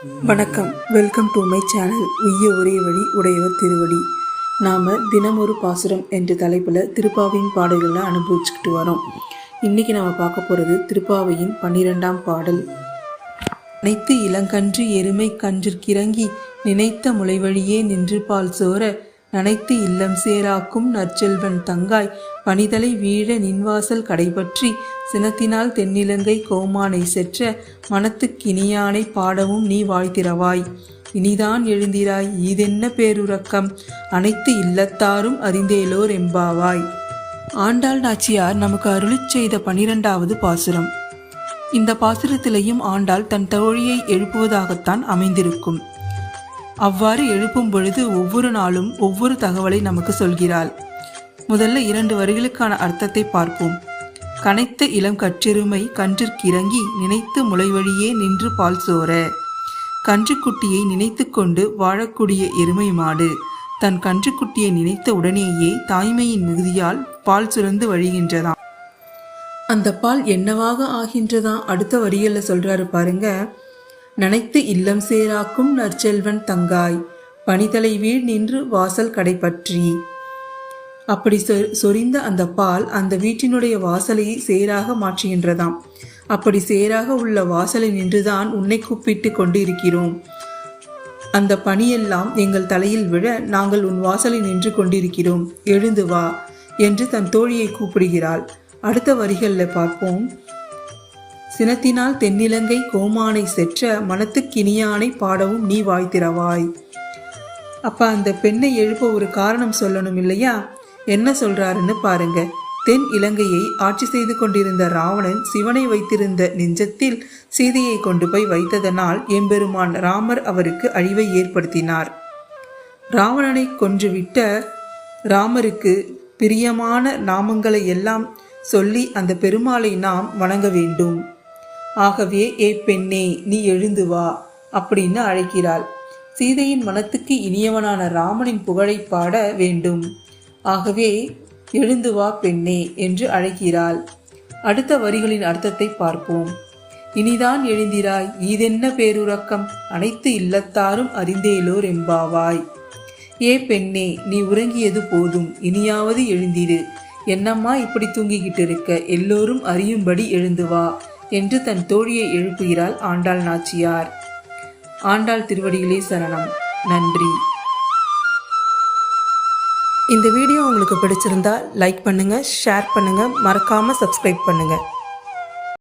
வணக்கம். Welcome to my channel. உய்ய ஒரே வழி உடையவர் திருவடி. நாம் தினமொரு பாசுரம் என்ற தலைப்பில் திருப்பாவையின் பாடல்களை அனுபவிச்சுக்கிட்டு வரோம். இன்றைக்கி நாம் பார்க்க போகிறது திருப்பாவையின் 12ஆம் பாடல். அனைத்து இளங்கன்று எருமை கன்றிற்கிறங்கி நினைத்த முளைவழியே நின்று பால் சோர நனைத்து இல்லம் சேராக்கும் நற்செல்வன் தங்காய் பனிதலை வீழ நின்வாசல் கடைபற்றி சினத்தினால் தென்னிலங்கை கோமானை செற்ற மனத்துக்கினியானை பாடவும் நீ வாழ்த்திரவாய். இனிதான் எழுந்திராய் ஈதென்ன பேருறக்கம் அனைத்து இல்லத்தாரும் அறிந்தேலோர் எம்பாவாய். ஆண்டாள் நாச்சியார் நமக்கு அருளிச் செய்த 12வது பாசுரம். இந்த பாசுரத்திலையும் ஆண்டாள் தன் தோழியை எழுப்புவதாகத்தான் அமைந்திருக்கும். அவ்வாறு எழுப்பும் பொழுது ஒவ்வொரு நாளும் ஒவ்வொரு தகவலை நமக்கு சொல்கிறாள். முதல்ல 2 வரிகளுக்கான அர்த்தத்தை பார்ப்போம். கனைத்த இளம் கற்றெருமை கன்றிற்கிறங்கி நினைத்து முளைவழியே நின்று பால் சோர. கன்றுக்குட்டியை நினைத்து கொண்டு வாழக்கூடிய எருமை மாடு தன் கன்றுக்குட்டியை நினைத்த உடனேயே தாய்மையின் மிகுதியால் பால் சுரந்து வழிகின்றதாம். அந்த பால் என்னவாக ஆகின்றதாம் அடுத்த வரிகளில் சொல்றாரு பாருங்க. நனைத்து இல்லம் சேராக்கும் நற்செல்வன் தங்காய் பனிதலை வீழ் நின்று வாசல் கடைபற்றி. அப்படி சொரிந்த அந்த பால் அந்த வீட்டினுடைய வாசலை சேராக மாற்றுகின்றதாம். அப்படி சேராக உள்ள வாசலை நின்றுதான் உன்னை கூப்பிட்டு கொண்டு இருக்கிறோம். அந்த பனியெல்லாம் எங்கள் தலையில் விழ நாங்கள் உன் வாசலை நின்று கொண்டிருக்கிறோம், எழுந்து வா என்று தன் தோழியை கூப்பிடுகிறாள். அடுத்த வரிகளில் பார்ப்போம். சினத்தினால் தென்னிலங்கை கோமானை செற்ற மனத்துக்கினியானை பாடவும் நீ வாழ்த்திரவாய். அப்ப அந்த பெண்ணை எழுப்ப ஒரு காரணம் சொல்லணும் இல்லையா? என்ன சொல்றாருன்னு பாருங்க. தென் இலங்கையை ஆட்சி செய்து கொண்டிருந்த ராவணன் சிவனை வைத்திருந்த நெஞ்சத்தில் சீதையை கொண்டு போய் வைத்ததனால் எம்பெருமான் ராமர் அவருக்கு அழிவை ஏற்படுத்தினார். ராவணனை கொன்றுவிட்ட ராமருக்கு பிரியமான நாமங்களை எல்லாம் சொல்லி அந்த பெருமாளை நாம் வணங்க வேண்டும். ஆகவே ஏ பெண்ணே நீ எழுந்து வா அப்படின்னு அழைக்கிறாள். சீதையின் மனத்துக்கு இனியவனான ராமனின் புகழை பாட வேண்டும். ஆகவே எழுந்து வா பெண்ணே என்று அழைக்கிறாள். அடுத்த வரிகளின் அர்த்தத்தை பார்ப்போம். இனிதான் எழுந்திராய் ஈதென்ன பேருறக்கம் அனைத்து இல்லத்தாரும் அறிந்தேலோர் எம்பாவாய். ஏ பெண்ணே நீ உறங்கியது போதும், இனியாவது எழுந்திரு. என்னம்மா இப்படி தூங்கிக்கிட்டு இருக்க, எல்லோரும் அறியும்படி எழுந்து வா என்று தன் தோழியை எழுப்புகிறாள் ஆண்டாள் நாச்சியார். ஆண்டாள் திருவடிகளே சரணம். நன்றி. இந்த வீடியோ உங்களுக்கு பிடிச்சிருந்தா லைக் பண்ணுங்க, ஷேர் பண்ணுங்க, மறக்காம சப்ஸ்கிரைப் பண்ணுங்க.